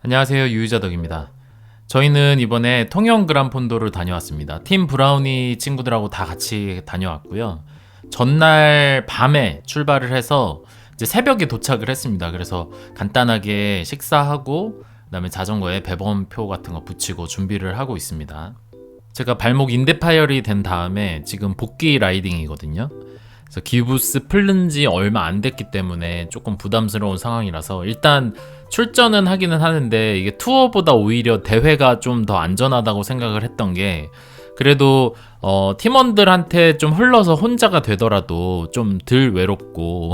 안녕하세요, 유유자덕입니다. 저희는 이번에 통영 그란폰도를 다녀왔습니다. 팀 브라우니 친구들하고 다 같이 다녀왔고요. 전날 밤에 출발을 해서 이제 새벽에 도착을 했습니다. 그래서 간단하게 식사하고 그다음에 자전거에 배번표 같은 거 붙이고 준비를 하고 있습니다. 제가 발목 인대 파열이 된 다음에 지금 복귀 라이딩이거든요. 그래서 기부스 풀른 지 얼마 안 됐기 때문에 조금 부담스러운 상황이라서 일단 출전은 하기는 하는데 이게 투어보다 오히려 대회가 좀 더 안전하다고 생각을 했던 게 그래도 팀원들한테 좀 흘러서 혼자가 되더라도 좀 덜 외롭고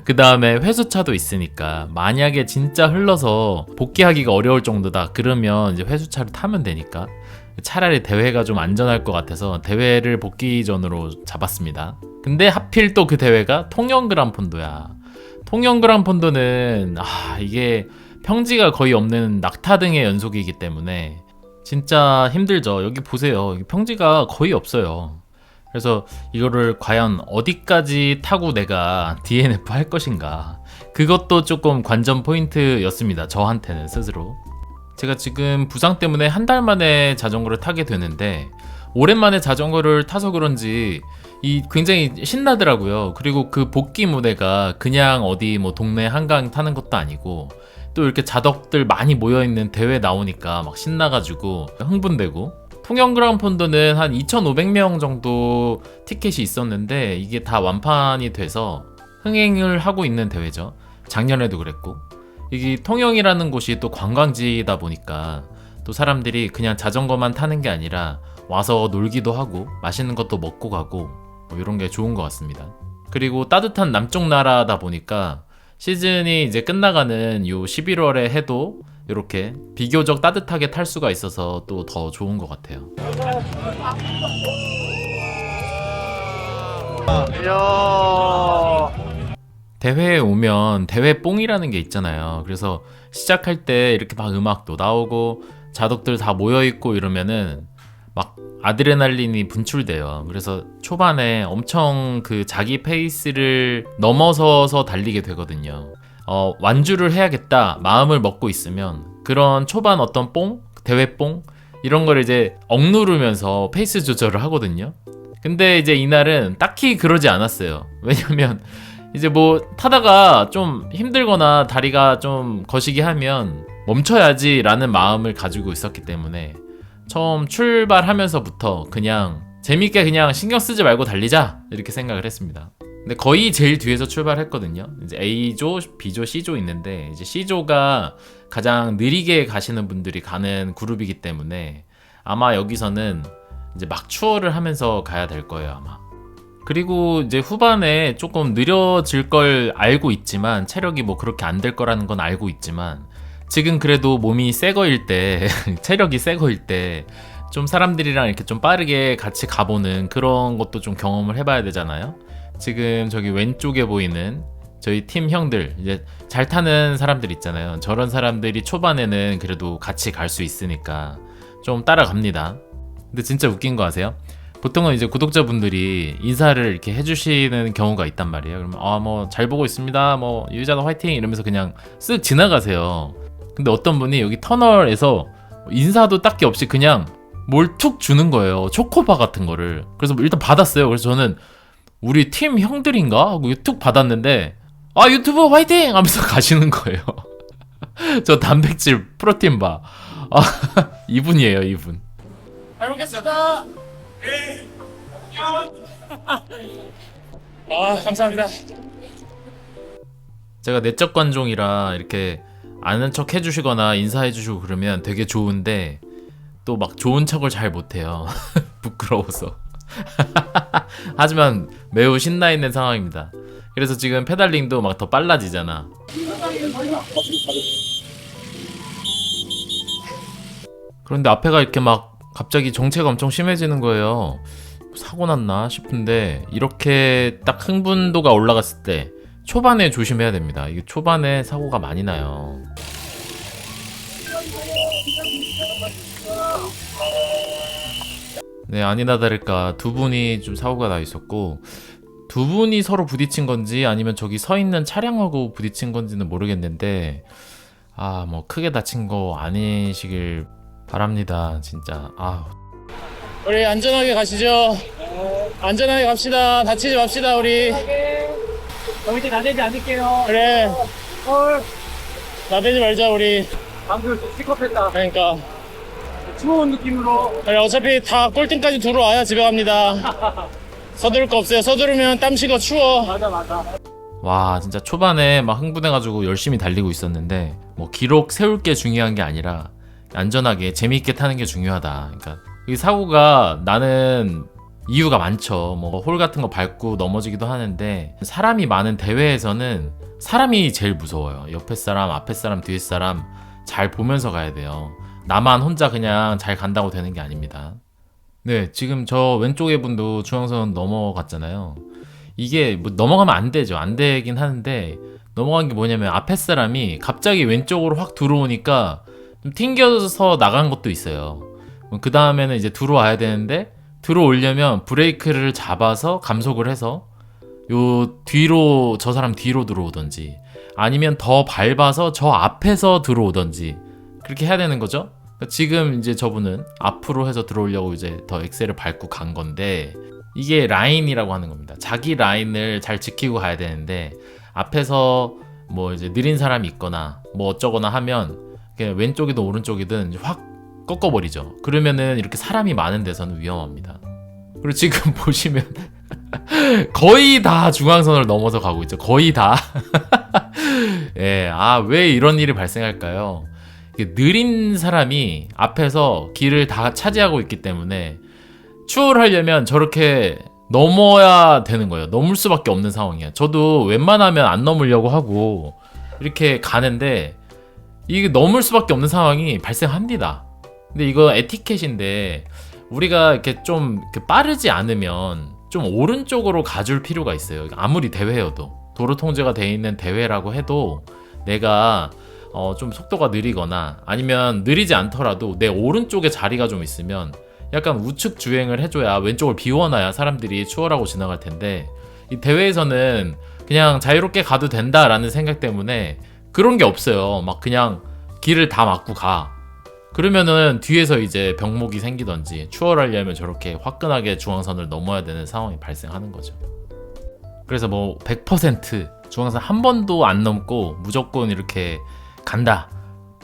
그 다음에 회수차도 있으니까 만약에 진짜 흘러서 복귀하기가 어려울 정도다 그러면 이제 회수차를 타면 되니까 차라리 대회가 좀 안전할 것 같아서 대회를 복귀전으로 잡았습니다. 근데 하필 또 그 대회가 통영 그란폰도야. 통영 그란폰도는 이게 평지가 거의 없는 낙타등의 연속이기 때문에 진짜 힘들죠. 여기 보세요. 여기 평지가 거의 없어요. 그래서 이거를 과연 어디까지 타고 내가 DNF 할 것인가, 그것도 조금 관전 포인트였습니다. 저한테는 스스로. 제가 지금 부상 때문에 한 달 만에 자전거를 타게 되는데 오랜만에 자전거를 타서 그런지 굉장히 신나더라고요. 그리고 그 복귀 무대가 그냥 어디 뭐 동네 한강 타는 것도 아니고 또 이렇게 자덕들 많이 모여있는 대회 나오니까 막 신나가지고 흥분되고, 통영 그란폰도는 한 2,500명 정도 티켓이 있었는데 이게 다 완판이 돼서 흥행을 하고 있는 대회죠. 작년에도 그랬고, 이게 통영이라는 곳이 또 관광지다 보니까 또 사람들이 그냥 자전거만 타는 게 아니라 와서 놀기도 하고 맛있는 것도 먹고 가고 뭐 이런 게 좋은 것 같습니다. 그리고 따뜻한 남쪽 나라다 보니까 시즌이 이제 끝나가는 요 11월에 해도 이렇게 비교적 따뜻하게 탈 수가 있어서 또 더 좋은 것 같아요. 대회에 오면 대회 뽕이라는 게 있잖아요. 그래서 시작할 때 이렇게 막 음악도 나오고 자덕들 다 모여있고 이러면은 막 아드레날린이 분출돼요. 그래서 초반에 엄청 그 자기 페이스를 넘어서서 달리게 되거든요. 완주를 해야겠다 마음을 먹고 있으면 그런 초반 어떤 뽕? 대회 뽕? 이런 걸 이제 억누르면서 페이스 조절을 하거든요. 근데 이제 이날은 딱히 그러지 않았어요. 왜냐면 이제 뭐 타다가 좀 힘들거나 다리가 좀 거시기 하면 멈춰야지 라는 마음을 가지고 있었기 때문에 처음 출발하면서부터 그냥 재밌게 그냥 신경 쓰지 말고 달리자 이렇게 생각을 했습니다. 근데 거의 제일 뒤에서 출발했거든요. 이제 A조, B조, C조 있는데 이제 C조가 가장 느리게 가시는 분들이 가는 그룹이기 때문에 아마 여기서는 이제 막 추월을 하면서 가야 될 거예요, 아마. 그리고 이제 후반에 조금 느려질 걸 알고 있지만 체력이 뭐 그렇게 안 될 거라는 건 알고 있지만 지금 그래도 몸이 새 거일 때 체력이 새 거일 때 좀 사람들이랑 이렇게 좀 빠르게 같이 가보는 그런 것도 좀 경험을 해봐야 되잖아요. 지금 저기 왼쪽에 보이는 저희 팀 형들, 이제 잘 타는 사람들 있잖아요. 저런 사람들이 초반에는 그래도 같이 갈 수 있으니까 좀 따라갑니다. 근데 진짜 웃긴 거 아세요? 보통은 이제 구독자분들이 인사를 이렇게 해주시는 경우가 있단 말이에요. 그러면 뭐 잘 보고 있습니다, 뭐 유자도 화이팅 이러면서 그냥 쓱 지나가세요. 근데 어떤 분이 여기 터널에서 인사도 딱히 없이 그냥 뭘 툭 주는 거예요. 초코바 같은 거를. 그래서 일단 받았어요. 그래서 저는 우리 팀 형들인가 하고 툭 받았는데 유튜브 화이팅 하면서 가시는 거예요. 저 단백질 프로틴 바. 이분이에요, 이분. 잘 먹겠습니다. 감사합니다. 제가 내적 관종이라 이렇게 아는 척 해주시거나 인사해주시고 그러면 되게 좋은데 또 막 좋은 척을 잘 못해요. 부끄러워서. 하지만 매우 신나있는 상황입니다. 그래서 지금 페달링도 막 더 빨라지잖아. 그런데 앞에가 이렇게 막 갑자기 정체가 엄청 심해지는 거예요. 사고 났나 싶은데 이렇게 딱 흥분도가 올라갔을 때 초반에 조심해야 됩니다. 이게 초반에 사고가 많이 나요. 네, 아니나 다를까 두 분이 좀 사고가 나 있었고, 두 분이 서로 부딪힌 건지 아니면 저기 서 있는 차량하고 부딪힌 건지는 모르겠는데 뭐 크게 다친 거 아니시길 바랍니다. 진짜. 우리 안전하게 가시죠. 안전하게 갑시다. 다치지 맙시다 우리. 저희 이제 나대지 않을게요. 그래. 나대지 말자 우리. 방금 픽업했다. 그러니까. 추운 느낌으로. 그래, 어차피 다 꼴등까지 들어와야 집에 갑니다. 서두를 거 없어요. 서두르면 땀 식어 추워. 맞아. 와, 진짜 초반에 막 흥분해가지고 열심히 달리고 있었는데 뭐 기록 세울 게 중요한 게 아니라 안전하게 재미있게 타는 게 중요하다. 그러니까 이 사고가 나는 이유가 많죠. 뭐 홀 같은 거 밟고 넘어지기도 하는데 사람이 많은 대회에서는 사람이 제일 무서워요. 옆에 사람, 앞에 사람, 뒤에 사람 잘 보면서 가야 돼요. 나만 혼자 그냥 잘 간다고 되는 게 아닙니다. 네, 지금 저 왼쪽에 분도 중앙선 넘어갔잖아요. 이게 뭐 넘어가면 안 되죠. 안 되긴 하는데 넘어간 게 뭐냐면 앞에 사람이 갑자기 왼쪽으로 확 들어오니까 좀 튕겨서 나간 것도 있어요. 그 다음에는 이제 들어와야 되는데 들어오려면 브레이크를 잡아서 감속을 해서 요 뒤로 저 사람 뒤로 들어오던지 아니면 더 밟아서 저 앞에서 들어오던지 그렇게 해야 되는 거죠. 지금 이제 저분은 앞으로 해서 들어오려고 이제 더 엑셀을 밟고 간 건데 이게 라인이라고 하는 겁니다. 자기 라인을 잘 지키고 가야 되는데 앞에서 뭐 이제 느린 사람이 있거나 뭐 어쩌거나 하면 그냥 왼쪽이든 오른쪽이든 확 꺾어버리죠. 그러면은 이렇게 사람이 많은 데서는 위험합니다. 그리고 지금 보시면 거의 다 중앙선을 넘어서 가고 있죠. 거의 다. 예, 왜 이런 일이 발생할까요? 느린 사람이 앞에서 길을 다 차지하고 있기 때문에 추월하려면 저렇게 넘어야 되는 거예요. 넘을 수밖에 없는 상황이야. 저도 웬만하면 안 넘으려고 하고 이렇게 가는데 이게 넘을 수밖에 없는 상황이 발생합니다. 근데 이거 에티켓인데 우리가 이렇게 좀 빠르지 않으면 좀 오른쪽으로 가줄 필요가 있어요. 아무리 대회여도 도로 통제가 돼 있는 대회라고 해도 내가 좀 속도가 느리거나 아니면 느리지 않더라도 내 오른쪽에 자리가 좀 있으면 약간 우측 주행을 해줘야 왼쪽을 비워놔야 사람들이 추월하고 지나갈 텐데 이 대회에서는 그냥 자유롭게 가도 된다라는 생각 때문에 그런 게 없어요. 막 그냥 길을 다 막고 가. 그러면은 뒤에서 이제 병목이 생기던지 추월하려면 저렇게 화끈하게 중앙선을 넘어야 되는 상황이 발생하는 거죠. 그래서 뭐 100% 중앙선 한 번도 안 넘고 무조건 이렇게 간다.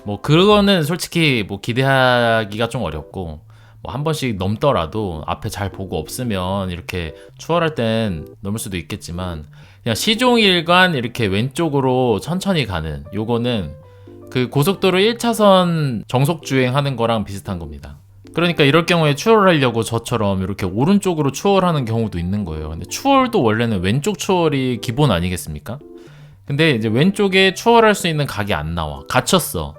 뭐 그거는 솔직히 뭐 기대하기가 좀 어렵고 뭐 한 번씩 넘더라도 앞에 잘 보고 없으면 이렇게 추월할 땐 넘을 수도 있겠지만 그냥 시종일관 이렇게 왼쪽으로 천천히 가는 요거는 그 고속도로 1차선 정속 주행하는 거랑 비슷한 겁니다. 그러니까 이럴 경우에 추월하려고 저처럼 이렇게 오른쪽으로 추월하는 경우도 있는 거예요. 근데 추월도 원래는 왼쪽 추월이 기본 아니겠습니까? 근데 이제 왼쪽에 추월할 수 있는 각이 안 나와. 갇혔어.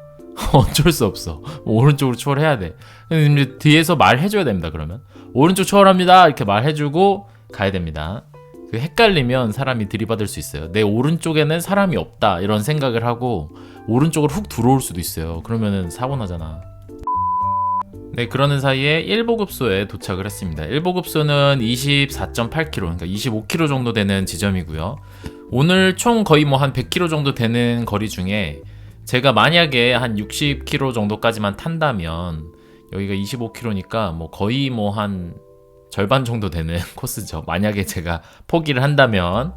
어쩔 수 없어. 오른쪽으로 추월해야 돼. 근데 이제 뒤에서 말해줘야 됩니다. 그러면 오른쪽 추월합니다. 이렇게 말해주고 가야 됩니다. 그 헷갈리면 사람이 들이받을 수 있어요. 내 오른쪽에는 사람이 없다 이런 생각을 하고 오른쪽으로 훅 들어올 수도 있어요. 그러면은 사고 나잖아. 네, 그러는 사이에 1보급소에 도착을 했습니다. 1보급소는 24.8km, 그러니까 25km 정도 되는 지점이고요. 오늘 총 거의 뭐 한 100km 정도 되는 거리 중에 제가 만약에 한 60km 정도까지만 탄다면 여기가 25km니까 뭐 거의 뭐 한 절반 정도 되는 코스죠. 만약에 제가 포기를 한다면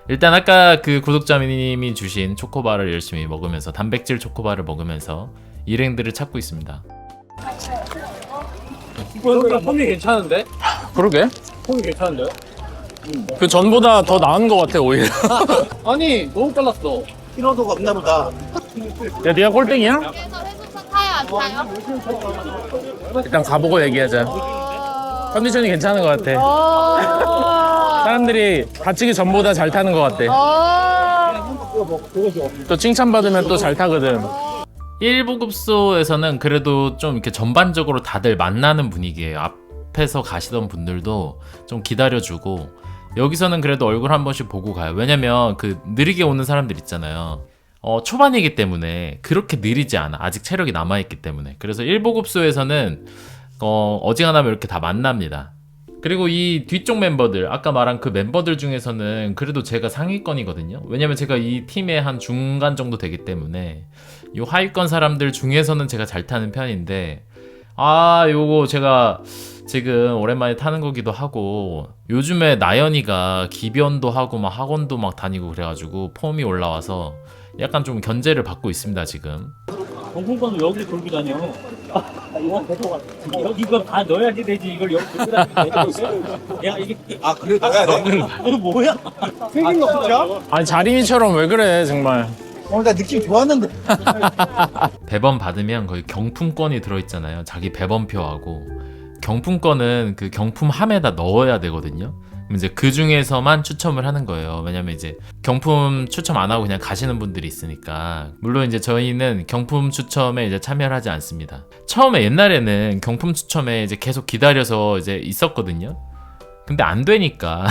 일단 아까 그 구독자님이 주신 초코바를 열심히 먹으면서 단백질 초코바를 먹으면서 일행들을 찾고 있습니다. 여기가 폼이 괜찮은데? 그러게. 폼이 괜찮은데요? 그 전보다 더 나은 것 같아 오히려. 아니 너무 빨랐어. 피로도가 없나 보다. 야, 네가 꼴등이야? 그래서 해수차 타요 안 타요? 일단 가보고 얘기하자. 컨디션이 괜찮은 것 같아. 사람들이 다치기 전보다 잘 타는 것 같대. 또 칭찬받으면 또 잘 타거든. 1보급소에서는 그래도 좀 이렇게 전반적으로 다들 만나는 분위기예요. 앞에서 가시던 분들도 좀 기다려주고 여기서는 그래도 얼굴 한 번씩 보고 가요. 왜냐면 그 느리게 오는 사람들 있잖아요. 초반이기 때문에 그렇게 느리지 않아. 아직 체력이 남아있기 때문에. 그래서 1보급소에서는 어지간하면 이렇게 다 만납니다. 그리고 이 뒤쪽 멤버들, 아까 말한 그 멤버들 중에서는 그래도 제가 상위권이거든요. 왜냐면 제가 이 팀의 한 중간 정도 되기 때문에 이 하위권 사람들 중에서는 제가 잘 타는 편인데, 요거 제가 지금 오랜만에 타는 거기도 하고, 요즘에 나연이가 기변도 하고 막 학원도 막 다니고 그래가지고 폼이 올라와서 약간 좀 견제를 받고 있습니다 지금. 공공권을 여기 돌고 다녀. 이거 배도가 여기 이거 다 넣어야지 되지. 이걸 여기 돌고 다니면 되지. 야 이게 그래 나야 돼. 이거 뭐야? 생긴 거 진짜? 아니 자림이처럼 왜 그래 정말. 나 느낌 좋았는데. 배번 받으면 거의 경품권이 들어있잖아요. 자기 배번표하고. 경품권은 그 경품함에다 넣어야 되거든요. 그럼 이제 그 중에서만 추첨을 하는 거예요. 왜냐면 이제 경품 추첨 안 하고 그냥 가시는 분들이 있으니까. 물론 이제 저희는 경품 추첨에 이제 참여를 하지 않습니다. 처음에 옛날에는 경품 추첨에 이제 계속 기다려서 이제 있었거든요. 근데 안 되니까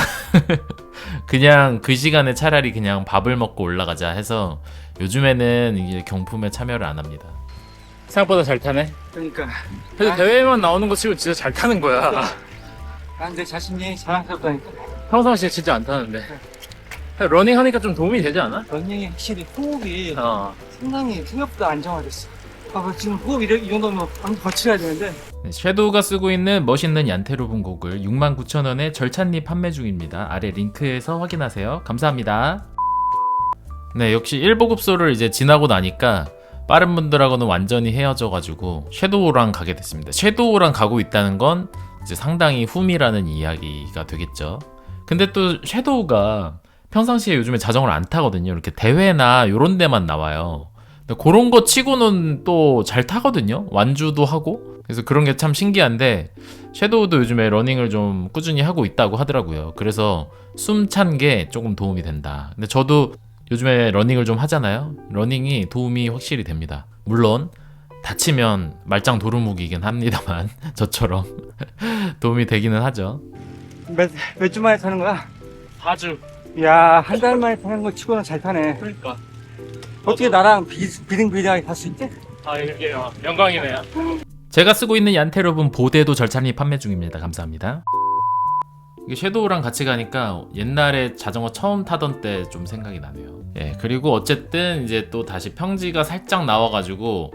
그냥 그 시간에 차라리 그냥 밥을 먹고 올라가자 해서 요즘에는 이게 경품에 참여를 안 합니다. 생각보다 잘 타네. 그러니까 그래도 대회만 나오는 거 치고 진짜 잘 타는 거야. 난 내 자신이 자랑스럽다니까. 평상시에 진짜 안 타는데. 러닝 하니까 좀 도움이 되지 않아? 런닝이 확실히 호흡이 상당히 생각보다 안정화됐어. 지금 호흡 이 정도면 방금 거칠어야 되는데. 네, 섀도우가 쓰고 있는 멋있는 얀테로분 고글 69,000원에 절찬리 판매 중입니다. 아래 링크에서 확인하세요. 감사합니다. 네, 역시 1보급소를 이제 지나고 나니까 빠른 분들하고는 완전히 헤어져가지고 섀도우랑 가게 됐습니다. 섀도우랑 가고 있다는 건 이제 상당히 훔이라는 이야기가 되겠죠. 근데 또 섀도우가 평상시에 요즘에 자전거를 안 타거든요. 이렇게 대회나 요런 데만 나와요. 근데 그런 거 치고는 또 잘 타거든요. 완주도 하고. 그래서 그런 게 참 신기한데 섀도우도 요즘에 러닝을 좀 꾸준히 하고 있다고 하더라고요. 그래서 숨 찬 게 조금 도움이 된다. 근데 저도 요즘에 러닝을 좀 하잖아요. 러닝이 도움이 확실히 됩니다. 물론 다치면 말짱 도루묵이긴 합니다만 저처럼 도움이 되기는 하죠. 몇 주 만에 타는 거야? 4주. 야, 한 달 만에 타는 거 치고는 잘 타네. 그러니까. 어떻게 나랑 비등비등하게 탈 수 있지? 이게 영광이네요. 제가 쓰고 있는 얀테로분 보대도 절찬리 판매 중입니다. 감사합니다. 이게 섀도우랑 같이 가니까 옛날에 자전거 처음 타던 때 좀 생각이 나네요. 예, 그리고 어쨌든 이제 또 다시 평지가 살짝 나와가지고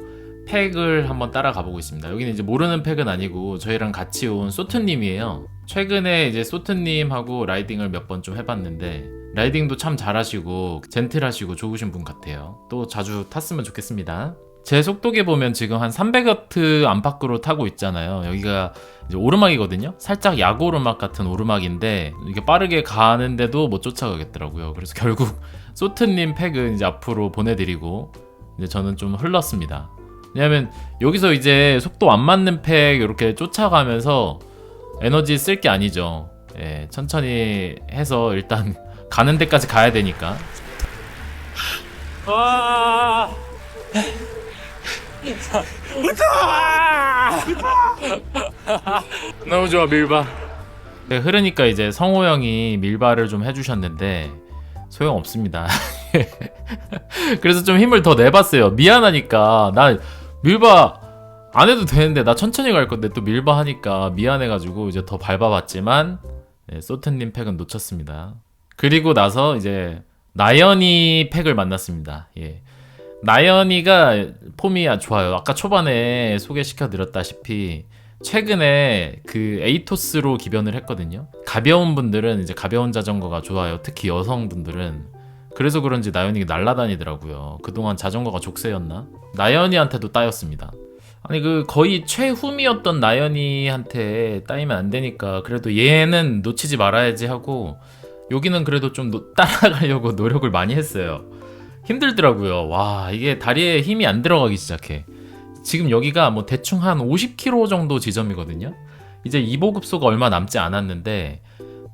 팩을 한번 따라가 보고 있습니다. 여기는 이제 모르는 팩은 아니고 저희랑 같이 온 소트님이에요. 최근에 이제 소트님하고 라이딩을 몇 번 좀 해봤는데 라이딩도 참 잘하시고 젠틀하시고 좋으신 분 같아요. 또 자주 탔으면 좋겠습니다. 제 속도계 보면 지금 한 300W 안팎으로 타고 있잖아요. 여기가 이제 오르막이거든요. 살짝 약오르막 같은 오르막인데 이게 빠르게 가는데도 못 쫓아가겠더라고요. 그래서 결국 소트님 팩은 이제 앞으로 보내드리고 이제 저는 좀 흘렀습니다. 왜냐면 여기서 이제 속도 안 맞는 팩 이렇게 쫓아가면서 에너지 쓸 게 아니죠. 예, 천천히 해서 일단 가는 데까지 가야 되니까. 너무 좋아 밀바. 네, 흐르니까 이제 성호 형이 밀바를 좀 해주셨는데 소용 없습니다. 그래서 좀 힘을 더 내봤어요. 미안하니까 나 밀바 안 해도 되는데 나 천천히 갈 건데 또 밀바 하니까 미안해가지고 이제 더 밟아봤지만 네, 소트님 팩은 놓쳤습니다. 그리고 나서 이제 나연이 팩을 만났습니다. 예. 나연이가 폼이 좋아요. 아까 초반에 소개시켜드렸다시피 최근에 그 에이토스로 기변을 했거든요. 가벼운 분들은 이제 가벼운 자전거가 좋아요. 특히 여성분들은. 그래서 그런지 나연이가 날아다니더라고요. 그동안 자전거가 족쇄였나? 나연이한테도 따였습니다. 아니 그 거의 최후미였던 나연이한테 따이면 안 되니까 그래도 얘는 놓치지 말아야지 하고 여기는 그래도 좀 따라가려고 노력을 많이 했어요. 힘들더라고요. 와 이게 다리에 힘이 안 들어가기 시작해. 지금 여기가 뭐 대충 한 50km 정도 지점이거든요. 이제 2보급소가 얼마 남지 않았는데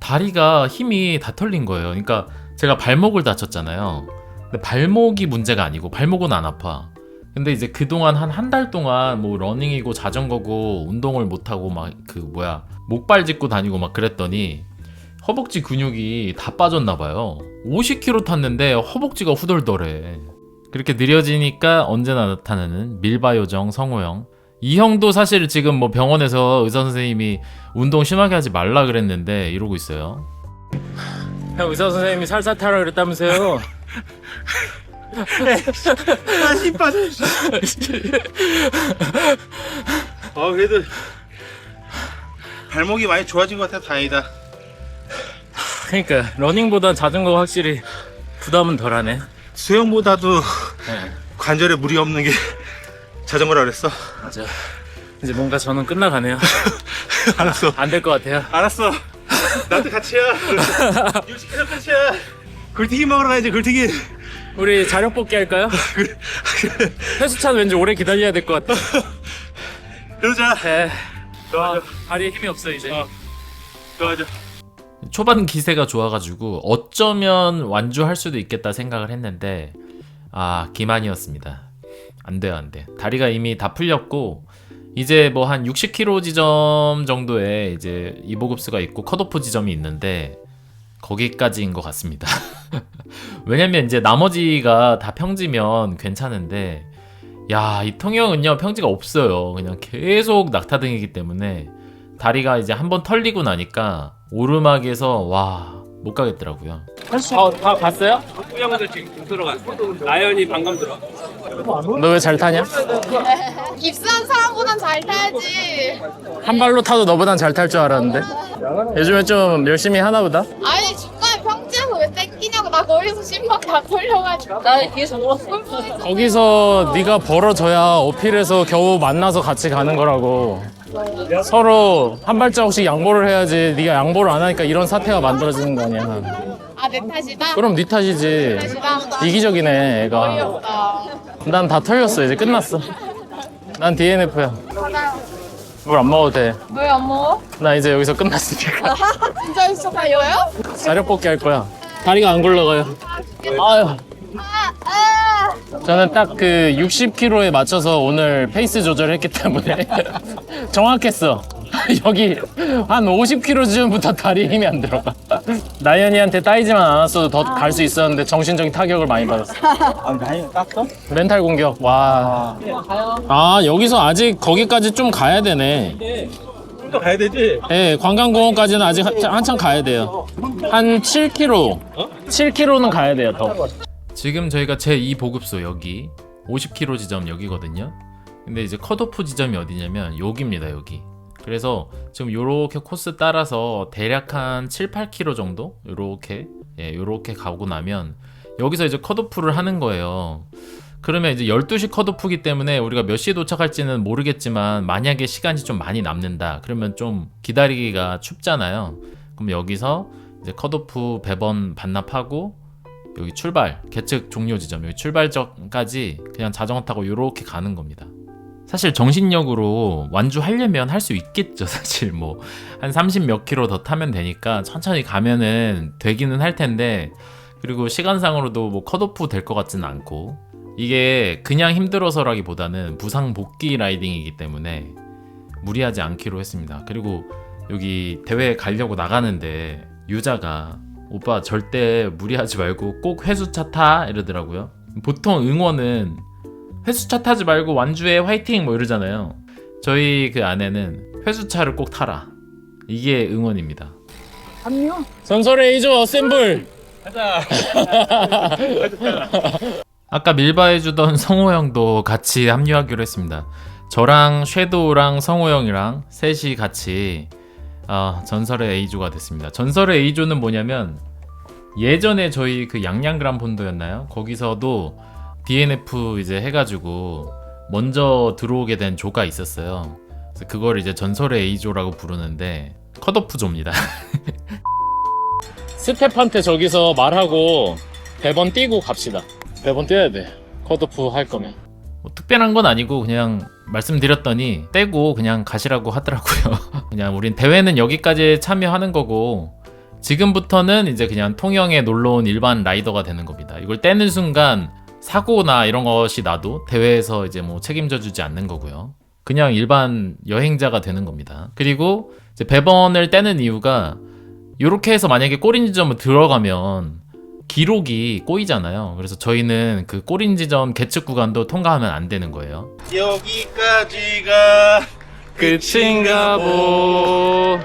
다리가 힘이 다 털린 거예요. 그러니까 제가 발목을 다쳤잖아요. 근데 발목이 문제가 아니고 발목은 안 아파. 근데 이제 그동안 한 달 동안 뭐 러닝이고 자전거고 운동을 못하고 막 그 목발 짚고 다니고 막 그랬더니 허벅지 근육이 다 빠졌나 봐요. 50km 탔는데 허벅지가 후덜덜해. 그렇게 느려지니까 언제나 나타나는 밀바 요정 성호형. 이 형도 사실 지금 뭐 병원에서 의사 선생님이 운동 심하게 하지 말라 그랬는데 이러고 있어요. 형 의사 선생님이 살살 타라 그랬다면서요. 다시 빠져. 그래도 발목이 많이 좋아진 것 같아. 다행이다. 그러니까 러닝보다 자전거가 확실히 부담은 덜하네. 수영보다도 네. 관절에 무리 없는 게 자전거라 그랬어. 맞아. 이제 뭔가 저는 끝나가네요. 알았어. 안 될 것 같아요. 알았어. 나도 같이야. 60kg 끝이야. 굴튀기 먹으러 가야지. 굴튀기. 우리 자력 뽑기 할까요? 회수차는 왠지 오래 기다려야 될 것 같아. 그러자. 네. 좋아져. 다리에 힘이 없어 이제. 좋아져. 초반 기세가 좋아가지고 어쩌면 완주할 수도 있겠다 생각을 했는데 기만이었습니다. 안 돼요, 안 돼. 다리가 이미 다 풀렸고 이제 뭐 한 60km 지점 정도에 이제 이보급수가 있고 컷오프 지점이 있는데 거기까지인 것 같습니다. 왜냐면 이제 나머지가 다 평지면 괜찮은데 야, 이 통영은요 평지가 없어요. 그냥 계속 낙타등이기 때문에 다리가 이제 한번 털리고 나니까 오르막에서 와, 못 가겠더라고요. 다 봤어요? 형들 지금 들어갔어. 나연이 방금 들어. 너 왜 잘 타냐? 입사한 사람보단 잘 타야지. 한 발로 타도 너보단 잘 탈 줄 알았는데. 요즘에 좀 열심히 하나 보다. 아니 중간에 평지에서 왜 땡기냐고. 나 거기서 심박 다 걸려가지고. 나 뒤에서 울었어. 거기서 네가 벌어져야 어필해서 겨우 만나서 같이 가는 거라고. 서로 한 발자국씩 양보를 해야지. 네가 양보를 안 하니까 이런 사태가 만들어지는 거 아니야. 아 내 탓이다? 그럼 네 탓이지. 탓이다? 이기적이네 애가. 어이없다. 난 다 털렸어. 이제 끝났어. 난 DNF야. 맞아요. 물 안 먹어도 돼. 왜 안 먹어? 나 이제 여기서 끝났으니까. 진짜 있어 가요요? 자력 뽑기 할 거야. 다리가 안 굴러가요. 아유. 저는 딱 그 60km에 맞춰서 오늘 페이스 조절했기 때문에 정확했어. 여기 한 50km쯤부터 다리에 힘이 안 들어가. 나연이한테 따이지만 않았어도 더 갈 수 있었는데 정신적인 타격을 많이 받았어. 나이 땄어? 멘탈 공격. 와. 여기서 아직 거기까지 좀 가야 되네. 또 가야 되지? 예, 관광공원까지는 아직 한참 가야 돼요. 한 7km. 7km는 가야 돼요, 더. 지금 저희가 제2 보급소 여기 50km 지점 여기거든요. 근데 이제 컷오프 지점이 어디냐면 여기입니다, 여기. 그래서 지금 요렇게 코스 따라서 대략 한 7, 8km 정도 요렇게 가고 나면 여기서 이제 컷오프를 하는 거예요. 그러면 이제 12시 컷오프기 때문에 우리가 몇 시에 도착할지는 모르겠지만 만약에 시간이 좀 많이 남는다 그러면 좀 기다리기가 춥잖아요. 그럼 여기서 이제 컷오프 배번 반납하고 여기 출발 계측 종료 지점 여기 출발점까지 그냥 자전거 타고 요렇게 가는 겁니다. 사실 정신력으로 완주하려면 할 수 있겠죠. 사실 뭐 한 30 몇 킬로 더 타면 되니까 천천히 가면은 되기는 할 텐데, 그리고 시간상으로도 뭐 컷오프 될 것 같지는 않고, 이게 그냥 힘들어서라기보다는 부상 복귀 라이딩이기 때문에 무리하지 않기로 했습니다. 그리고 여기 대회 가려고 나가는데 유자가 오빠 절대 무리하지 말고 꼭 회수차 타 이러더라고요. 보통 응원은 회수차 타지 말고 완주해 화이팅 뭐 이러잖아요. 저희 그 아내는 회수차를 꼭 타라, 이게 응원입니다. 전설의 A조 어셈블. 아까 밀바해주던 성호 형도 같이 합류하기로 했습니다. 저랑 섀도우랑 성호 형이랑 셋이 같이 전설의 A조가 됐습니다. 전설의 A조는 뭐냐면 예전에 저희 그 양양그란 폰도였나요? 거기서도 DNF 이제 해가지고 먼저 들어오게 된 조가 있었어요. 그래서 그걸 이제 전설의 A조라고 부르는데 컷오프조입니다. 스텝한테 저기서 말하고 배번 띄고 갑시다. 배번 띄어야 돼. 컷오프 할 거면. 뭐 특별한 건 아니고 그냥 말씀드렸더니 떼고 그냥 가시라고 하더라고요. 그냥 우린 대회는 여기까지 참여하는 거고 지금부터는 이제 그냥 통영에 놀러온 일반 라이더가 되는 겁니다. 이걸 떼는 순간 사고나 이런 것이 나도 대회에서 이제 뭐 책임져 주지 않는 거고요. 그냥 일반 여행자가 되는 겁니다. 그리고 이제 배번을 떼는 이유가 이렇게 해서 만약에 꼬린 지점을 들어가면 기록이 꼬이잖아요. 그래서 저희는 그 꼬린 지점 계측 구간도 통과하면 안 되는 거예요. 여기까지가 끝인가 보.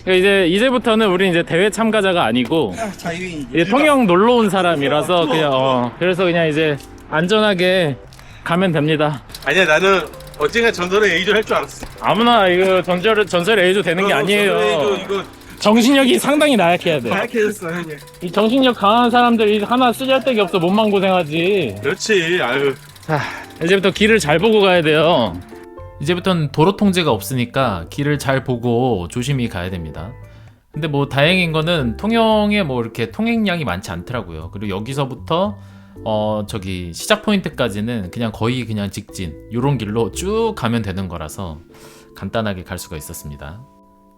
이제부터는 우리 이제 대회 참가자가 아니고 자유인 이제 통영 놀러 온 사람이라서 그냥 그래서 그냥 이제 안전하게 가면 됩니다. 아니야 나는 언젠가 전설의 A조 할 줄 알았어. 아무나 이거 전설의 A조 되는 게 아니에요. 이거 정신력이 상당히 나약해야 돼. 다약해졌어 형님. 이 정신력 강한 사람들이 하나 쓰잘데기 없어 몸만 고생하지. 그렇지. 아유. 자, 이제부터 길을 잘 보고 가야 돼요. 이제부터는 도로 통제가 없으니까 길을 잘 보고 조심히 가야 됩니다. 근데 뭐 다행인 거는 통영에 뭐 이렇게 통행량이 많지 않더라고요. 그리고 여기서부터 저기 시작 포인트까지는 그냥 거의 그냥 직진 요런 길로 쭉 가면 되는 거라서 간단하게 갈 수가 있었습니다.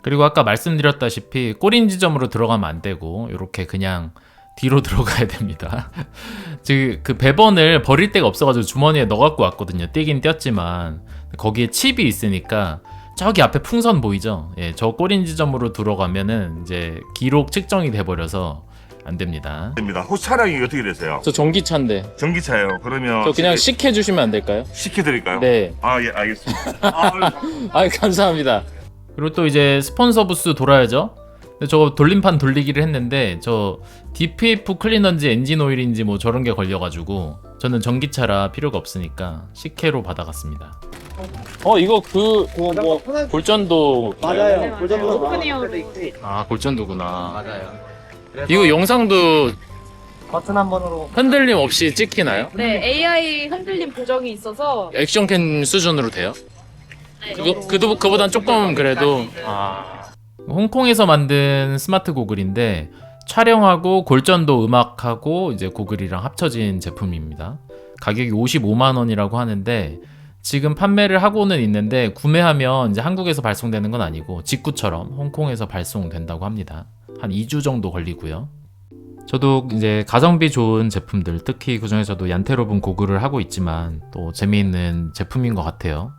그리고 아까 말씀드렸다시피 꼬린 지점으로 들어가면 안 되고 이렇게 그냥 뒤로 들어가야 됩니다. 즉 그 배번을 버릴 데가 없어가지고 주머니에 넣어갖고 왔거든요. 뛰긴 뛰었지만 거기에 칩이 있으니까 저기 앞에 풍선 보이죠? 예, 저 꼬린 지점으로 들어가면은 이제 기록 측정이 돼버려서 안 됩니다. 됩니다. 혹시 차량이 어떻게 되세요? 저 전기차인데 전기차예요. 그러면 저 그냥 식해주시면 안 될까요? 시켜드릴까요? 네. 아, 예, 알겠습니다. 아 감사합니다. 그리고 또 이제 스폰서 부스 돌아야죠. 근데 저거 돌림판 돌리기를 했는데 저 DPF 클리너인지 엔진 오일인지 뭐 저런 게 걸려가지고 저는 전기차라 필요가 없으니까 식혜로 받아갔습니다. 이거 뭐 골전도 맞아요. 오픈이요. 아 골전도구나. 맞아요. 이거 영상도 버튼 한 번으로 흔들림 없이 찍히나요? 네, AI 흔들림 보정이 있어서 액션캠 수준으로 돼요? 그보단 조금 그래도 홍콩에서 만든 스마트 고글인데 촬영하고 골전도 음악하고 이제 고글이랑 합쳐진 제품입니다. 가격이 55만 원이라고 하는데 지금 판매를 하고는 있는데 구매하면 이제 한국에서 발송되는 건 아니고 직구처럼 홍콩에서 발송된다고 합니다. 한 2주 정도 걸리고요. 저도 이제 가성비 좋은 제품들, 특히 그중에서도 얀테로분 고글을 하고 있지만 또 재미있는 제품인 것 같아요.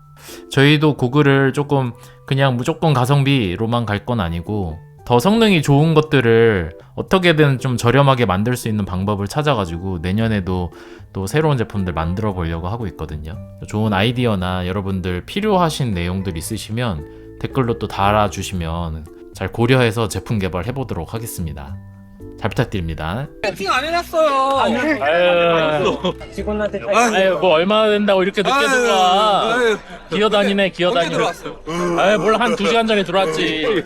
저희도 고글을 조금 그냥 무조건 가성비로만 갈 건 아니고 더 성능이 좋은 것들을 어떻게든 좀 저렴하게 만들 수 있는 방법을 찾아가지고 내년에도 또 새로운 제품들 만들어 보려고 하고 있거든요. 좋은 아이디어나 여러분들 필요하신 내용들 있으시면 댓글로 또 달아주시면 잘 고려해서 제품 개발해 보도록 하겠습니다. 잘 부탁드립니다. 직원한테 아유 뭐 얼마나 된다고 이렇게 늦게 들어와. 기어다니네. 아유 뭘 한 2시간 전에 들어왔지.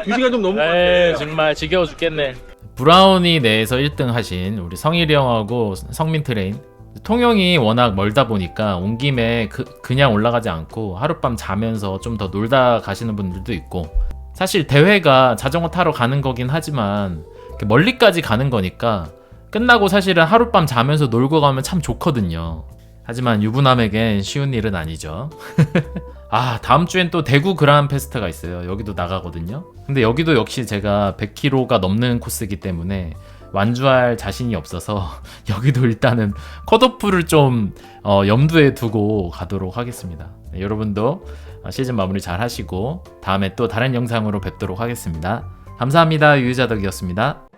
2시간 좀 넘은 것 에이 정말 지겨워 죽겠네. 브라우니 내에서 1등 하신 우리 성일이 형하고 성민 트레인, 통영이 워낙 멀다 보니까 온 김에 그냥 올라가지 않고 하룻밤 자면서 좀 더 놀다 가시는 분들도 있고, 사실 대회가 자전거 타러 가는 거긴 하지만 멀리까지 가는 거니까 끝나고 사실은 하룻밤 자면서 놀고 가면 참 좋거든요. 하지만 유부남에겐 쉬운 일은 아니죠. 다음 주엔 또 대구 그란 페스트가 있어요. 여기도 나가거든요. 근데 여기도 역시 제가 100km가 넘는 코스이기 때문에 완주할 자신이 없어서 여기도 일단은 컷오프를 좀 염두에 두고 가도록 하겠습니다. 네, 여러분도 시즌 마무리 잘 하시고 다음에 또 다른 영상으로 뵙도록 하겠습니다. 감사합니다. 유유자덕이었습니다.